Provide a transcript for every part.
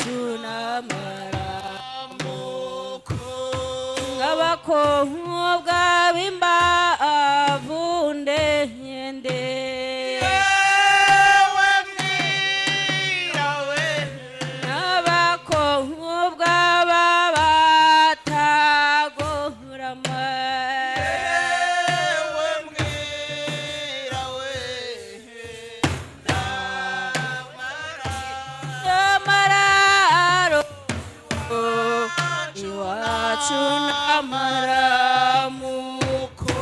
n'amaramuko abakobwa b'imbavu ndende yewe mwira we n'abakobwa b'abatagorama yewe mwira we n'amararo iwacu n'amaramuko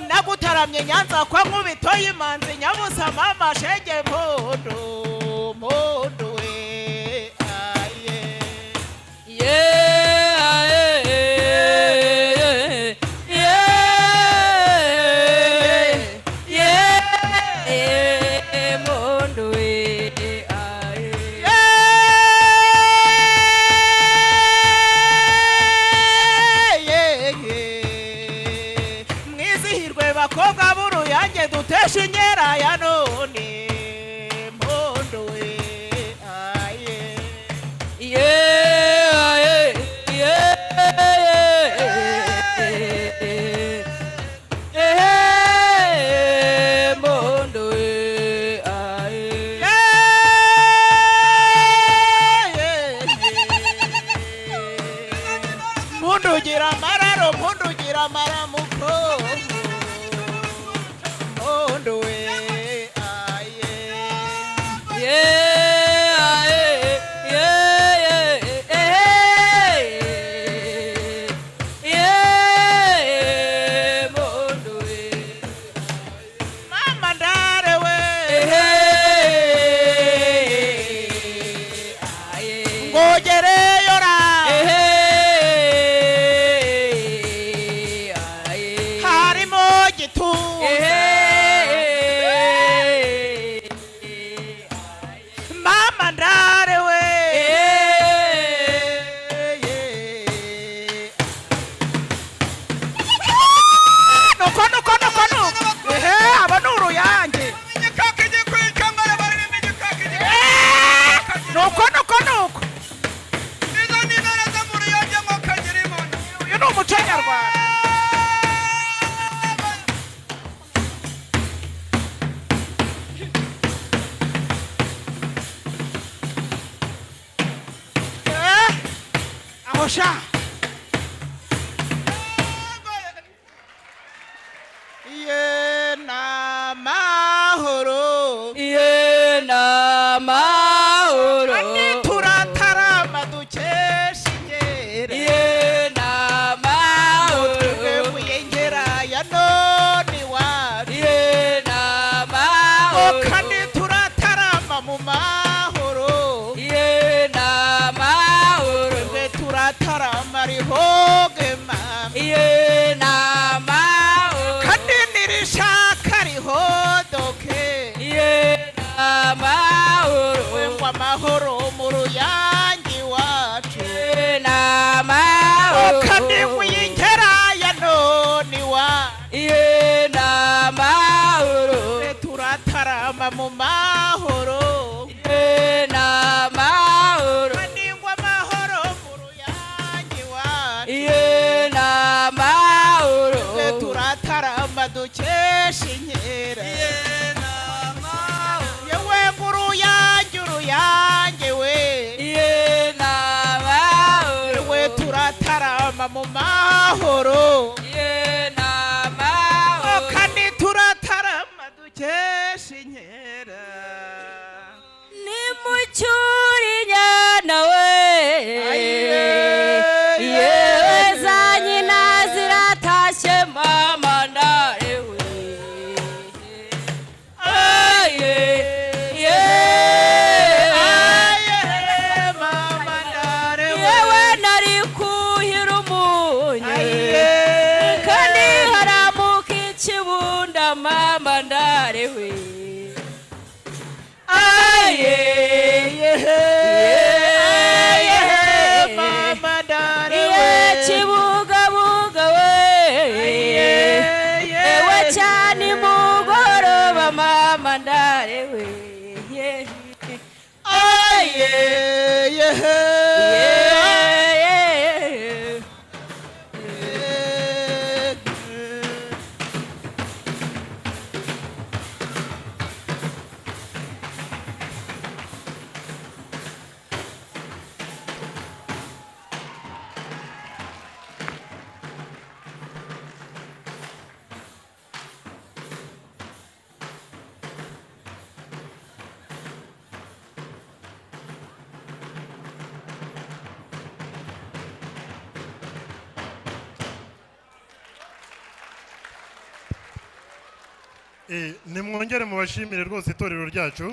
nagutaramye Nyanza kwa nkubito y'imanzi nyabusa mama shege mpundu mpundu we aye mundu we bakobwa b'uruyange dutesha inkera ya none mpundu we aye mundu we aye mpundu gira amararo mpundu gira amaramuko mpundu we aye mundu we mama ndare we ngogereyo ra harimo gituza mama ndare we nuko aba ni uruyange nuko uyu ni umuco nyarwanda aho sha iye n'amahoro n'amahoro turatarama dukesha inkera n'amahoro tweguye inkera ya none iwacu n'amahoro kandi turatarama mu mahoro n'amahoro twe turatarama rihoge mama n'amahoro kandi nirishaka rihodoke n'amahoro ngo amahoro mu ruyange iwacu n'amahoro kandi nk'inkera ya none iwacu n'amahoro twe turatarama mu mahoro n'amahoro kandi ngo amahoro mu ruyange iwacu n'amahoro twe turatarama dukesha inkera yewe uruyange we n'amahoro we turatarama mu mahoro n'amahoro kandi turatarama dukesha inkera ni mu nimwongere mubashimire rwose itorero ryacu.